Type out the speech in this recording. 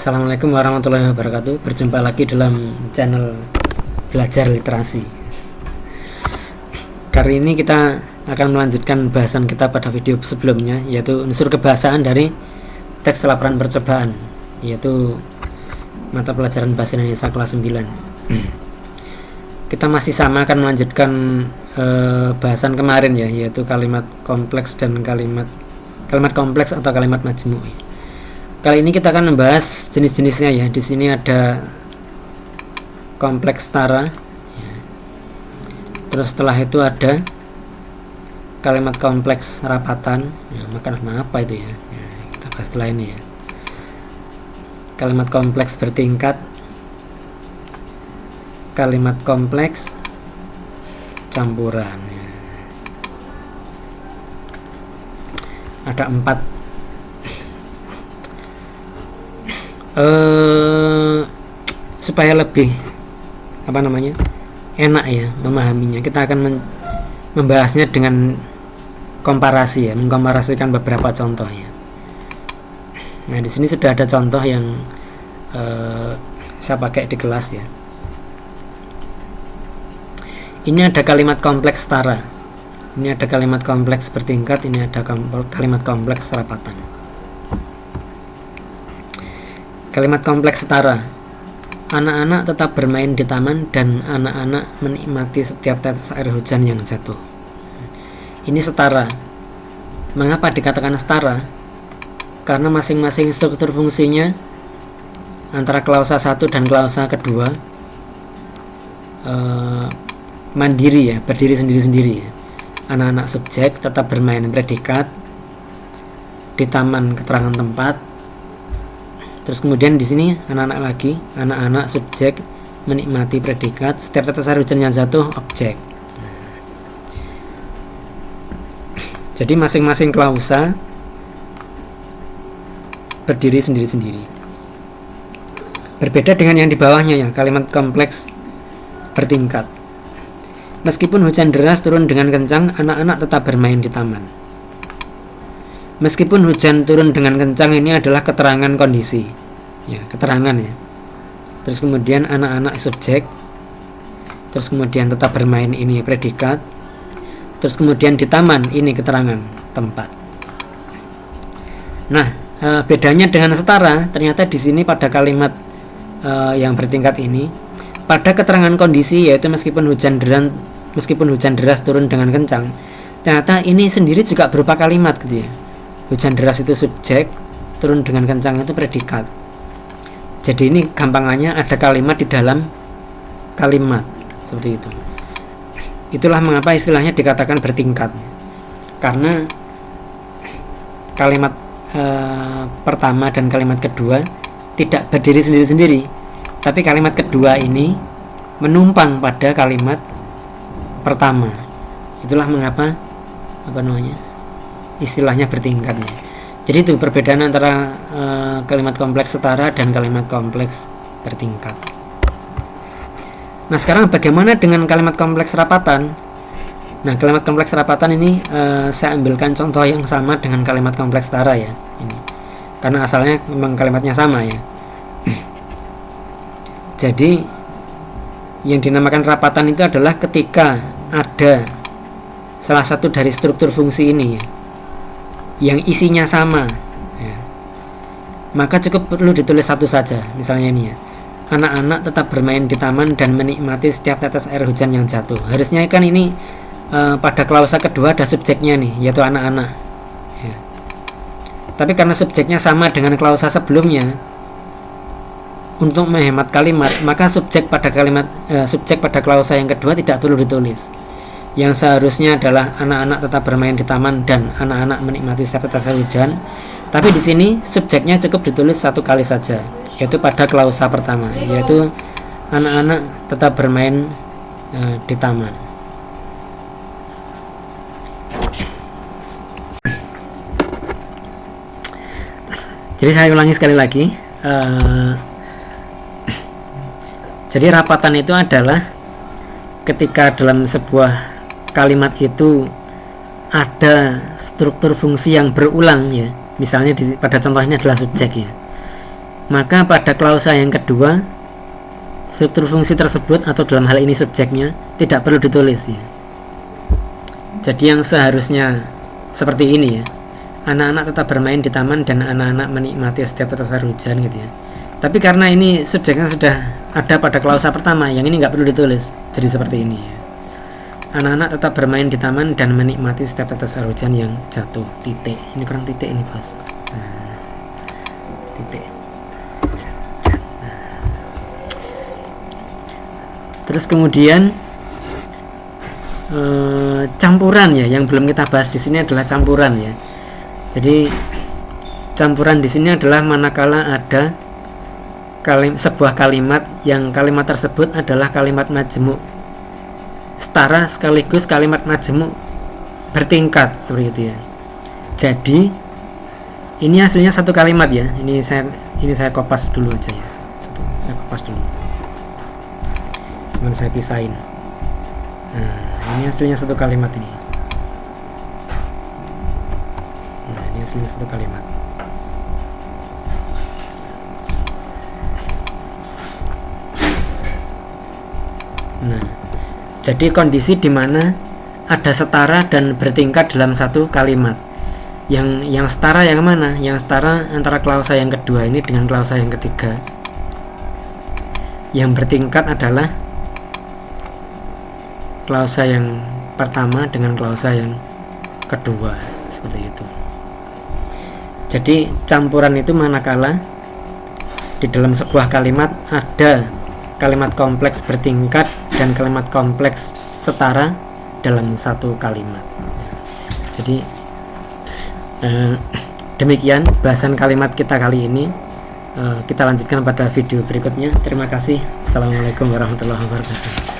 Assalamualaikum warahmatullahi wabarakatuh. Berjumpa lagi dalam channel Belajar Literasi. Kali ini kita akan melanjutkan bahasan kita pada video sebelumnya, yaitu unsur kebahasaan dari teks laporan percobaan, yaitu mata pelajaran bahasa Indonesia kelas 9. Kita masih sama akan melanjutkan bahasan kemarin ya, yaitu kalimat kompleks dan kalimat kompleks atau kalimat majmuk. Kali ini kita akan membahas jenis-jenisnya ya. Di sini ada kompleks setara. Terus setelah itu ada kalimat kompleks rapatan. Makna apa itu ya? Kita bahas setelah ini ya. Kalimat kompleks bertingkat. Kalimat kompleks campuran. Ada 4. Supaya lebih enak ya memahaminya, kita akan membahasnya dengan komparasi ya, mengkomparasikan beberapa contoh ya. Nah, di sini sudah ada contoh yang saya pakai di kelas ya. Ini ada kalimat kompleks setara, ini ada kalimat kompleks bertingkat, ini ada kalimat kompleks rapatan. Kalimat kompleks setara. Anak-anak tetap bermain di taman dan anak-anak menikmati setiap tetes air hujan yang jatuh. Ini setara. Mengapa dikatakan setara? Karena masing-masing struktur fungsinya antara klausa 1 dan klausa kedua mandiri ya, berdiri sendiri-sendiri ya. Anak-anak subjek tetap bermain predikat, di taman keterangan tempat. Terus kemudian di sini anak-anak lagi, anak-anak subjek menikmati predikat, setiap tetes air hujan yang jatuh objek. Jadi masing-masing klausa berdiri sendiri-sendiri. Berbeda dengan yang di bawahnya ya, kalimat kompleks bertingkat. Meskipun hujan deras turun dengan kencang, anak-anak tetap bermain di taman. Meskipun hujan turun dengan kencang ini adalah keterangan kondisi ya, keterangan ya. Terus kemudian anak-anak subjek, terus kemudian tetap bermain ini predikat, terus kemudian di taman ini keterangan tempat. Nah, bedanya dengan setara ternyata di sini pada kalimat yang bertingkat ini, pada keterangan kondisi yaitu meskipun hujan deras turun dengan kencang, ternyata ini sendiri juga berupa kalimat gitu ya. Hujan deras itu subjek, turun dengan kencang itu predikat. Jadi ini gampangannya ada kalimat di dalam kalimat, seperti itu. Itulah mengapa istilahnya dikatakan bertingkat, karena kalimat pertama dan kalimat kedua tidak berdiri sendiri-sendiri, tapi kalimat kedua ini menumpang pada kalimat pertama. Itulah mengapa istilahnya bertingkatnya. Jadi itu perbedaan antara kalimat kompleks setara dan kalimat kompleks bertingkat. Nah, sekarang bagaimana dengan kalimat kompleks rapatan? Nah, kalimat kompleks rapatan ini saya ambilkan contoh yang sama dengan kalimat kompleks setara ya. Ini karena asalnya memang kalimatnya sama ya. Jadi yang dinamakan rapatan itu adalah ketika ada salah satu dari struktur fungsi ini ya, yang isinya sama ya, maka cukup perlu ditulis satu saja. Misalnya ini ya, anak-anak tetap bermain di taman dan menikmati setiap tetes air hujan yang jatuh. Harusnya kan ini pada klausa kedua ada subjeknya nih, yaitu anak-anak ya. Tapi karena subjeknya sama dengan klausa sebelumnya, untuk menghemat kalimat, maka subjek pada klausa yang kedua tidak perlu ditulis. Yang seharusnya adalah anak-anak tetap bermain di taman dan anak-anak menikmati setiap tetes air hujan. Tapi di sini subjeknya cukup ditulis satu kali saja, yaitu pada klausa pertama, yaitu anak-anak tetap bermain di taman. Jadi saya ulangi sekali lagi. Jadi rapatan itu adalah ketika dalam sebuah kalimat itu ada struktur fungsi yang berulang ya. Misalnya pada contohnya adalah subjek ya. maka pada klausa yang kedua struktur fungsi tersebut atau dalam hal ini subjeknya tidak perlu ditulis ya. Jadi yang seharusnya seperti ini ya, anak-anak tetap bermain di taman dan anak-anak menikmati setiap tetes air hujan gitu ya. Tapi karena ini subjeknya sudah ada pada klausa pertama, yang ini nggak perlu ditulis, jadi seperti ini ya. Anak-anak tetap bermain di taman dan menikmati setiap tetes air hujan yang jatuh. Titik, ini kurang titik ini bos. Nah, titik. Terus kemudian campuran ya, yang belum kita bahas di sini adalah campuran ya. Jadi campuran di sini adalah manakala ada sebuah kalimat yang kalimat tersebut adalah kalimat majemuk setara sekaligus kalimat majemuk bertingkat seperti itu ya. Jadi ini aslinya satu kalimat ya. Ini saya kopas dulu aja ya. Saya kopas dulu. Cuman saya pisahin. Nah, ini aslinya satu kalimat ini. Nah, ini aslinya satu kalimat. Nah, jadi kondisi di mana ada setara dan bertingkat dalam satu kalimat. Yang setara yang mana? Yang setara antara klausa yang kedua ini dengan klausa yang ketiga. Yang bertingkat adalah klausa yang pertama dengan klausa yang kedua, seperti itu. Jadi campuran itu manakala di dalam sebuah kalimat ada kalimat kompleks bertingkat dan kalimat kompleks setara dalam satu kalimat. Jadi demikian bahasan kalimat kita kali ini. Kita lanjutkan pada video berikutnya. Terima kasih. Assalamualaikum warahmatullahi wabarakatuh.